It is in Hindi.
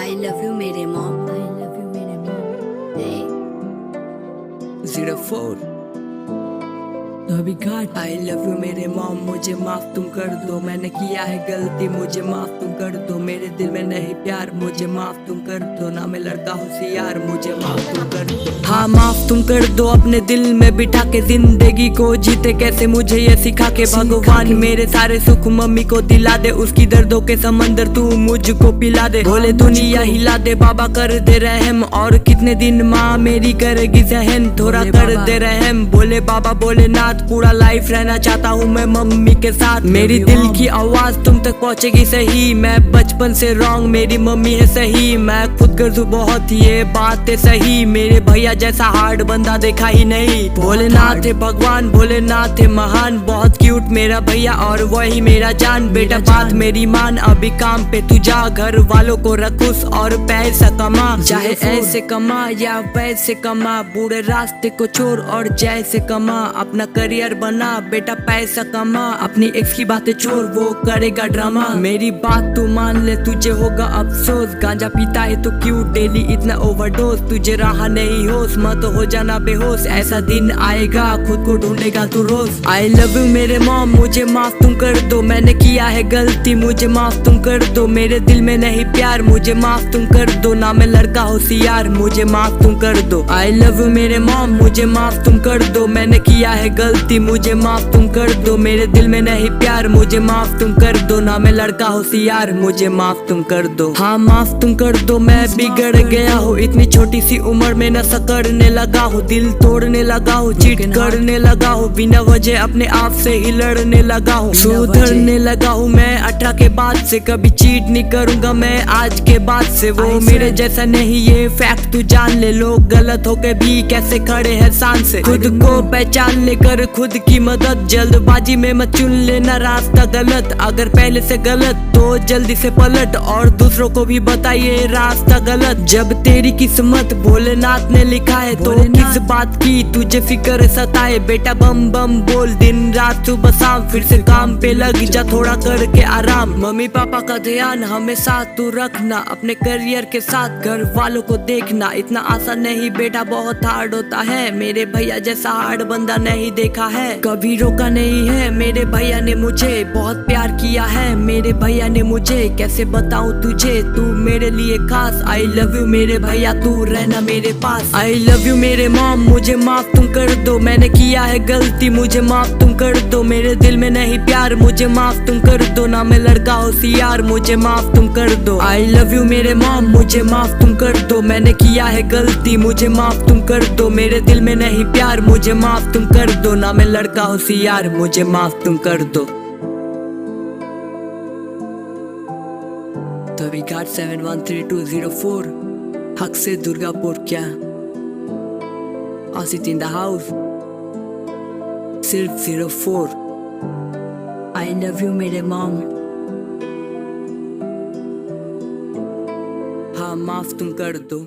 I love you मेरे मॉम, I love you मेरे मॉम। Hey 04 अभी घाट आई लव यू मेरे मॉम, मुझे माफ तुम कर दो। मैंने किया है गलती, मुझे माफ तुम कर दो। मेरे दिल में नहीं प्यार, मुझे माफ तुम कर दो। ना मैं लड़का होशियार, मुझे माफ तुम कर दो। हाँ माफ तुम कर दो। अपने दिल में बिठा के जिंदगी को जीते कैसे, मुझे ये सिखा के भगवान। मेरे सारे सुख मम्मी को दिला दे, उसकी दर्दों के समंदर तू मुझको पिला दे। बोले दुनिया हिला दे, बाबा कर दे रहम। और कितने दिन माँ मेरी करेगी सहन, थोड़ा कर दे रहम। बोले बाबा भोलेनाथ, पूरा लाइफ रहना चाहता हूँ मैं मम्मी के साथ। मेरी दिल की आवाज तुम तक पहुँचेगी सही। मैं बचपन से रॉन्ग, मेरी मम्मी है सही। मैं खुद कर दूं बहुत, ये बात है सही। मेरे भैया जैसा हार्ड बंदा देखा ही नहीं। भोलेनाथ है भगवान, भोलेनाथ है महान। बहुत क्यूट मेरा भैया और वही मेरा जान। बेटा बात मेरी मान, अभी काम पे तू जा। घर वालों को रखूस और पैसा कमा, चाहे ऐसे कमा या वैसे कमा। बूढ़े रास्ते को छोड़ और जैसे कमा, अपना करियर बना। बेटा पैसा कमा, अपनी एक्स की बातें छोड़, वो करेगा ड्रामा। मेरी बात तू मान ले, तुझे होगा अफसोस। गांजा पीता है तो क्यों डेली इतना ओवरडोज। तुझे रहा नहीं होश, मत हो जाना बेहोश। ऐसा दिन आएगा खुद को ढूंढेगा तू रोज। आई लव यू मेरे मॉम, मुझे माफ तुम कर दो। मैंने किया है गलती, मुझे माफ तुम कर दो। मेरे दिल में नहीं प्यार, मुझे माफ तुम कर दो। ना मैं लड़का होशियार, मुझे माफ तुम कर दो। आई लव यू मेरे मॉम, मुझे माफ तुम कर दो। मैंने किया है गलती, मुझे माफ तुम कर दो। मेरे दिल में नहीं प्यार, मुझे माफ तुम कर दो। ना मैं लड़का होशियार, मुझे माफ तुम कर दो। हाँ माफ तुम कर दो। मैं बिगड़ गया हूँ, इतनी छोटी सी उम्र में नशा करने लगा हूँ। दिल तोड़ने लगा हूँ, चीट करने लगा हूँ। बिना वजह अपने आप से ही लड़ने लगा हूँ। सुधरने लगा हूँ मैं 18 के बाद से। कभी चीट नहीं करूंगा मैं आज के बाद से। वो मेरे जैसा नहीं, ये फैक्ट तू जान ले। लोग गलत होके भी कैसे खड़े हैं शान से। खुद को पहचान लेकर खुद की मदद, जल्दबाजी में मत चुन लेना रास्ता गलत। अगर पहले से गलत तो जल्दी से पलट, और दूसरों को भी बताइए रास्ता गलत। जब तेरी किस्मत भोलेनाथ ने लिखा है तो किस बात की तुझे फिक्र सताए। बेटा बम बम बोल दिन रात सुबह शाम, फिर से काम पे लग जा थोड़ा करके आराम। मम्मी पापा का ध्यान हमेशा तू रखना, अपने करियर के साथ घर वालों को देखना। इतना आसान नहीं बेटा, बहुत हार्ड होता है। मेरे भैया जैसा हार्ड बंदा नहीं देखा है, कभी रोका नहीं है। मेरे भैया ने मुझे बहुत प्यार किया है। मेरे भैया ने मुझे कैसे बताऊं तुझे, तू मेरे लिए खास। आई लव यू मेरे भैया, तू रहना मेरे पास। आई लव यू मेरे मॉम, मुझे माफ तुम कर दो। मैंने किया है गलती, मुझे माफ तुम कर दो। मेरे दिल में नहीं प्यार, मुझे माफ तुम कर दो। ना मैं लड़का होशियार, मुझे माफ तुम कर दो। आई लव यू मेरे मॉम, मुझे माफ तुम कर दो। मैंने किया है गलती, मुझे माफ तुम कर दो। मेरे दिल में नहीं प्यार, मुझे माफ तुम कर दो। ना मैं लड़का होशियार, मुझे माफ तुम कर दो। तो we got 713204 हक से दुर्गापुर क्या आसित इन द हाउस सिर्फ 04। आई लव यू मेरे मॉम। हाँ माफ तुम कर दो।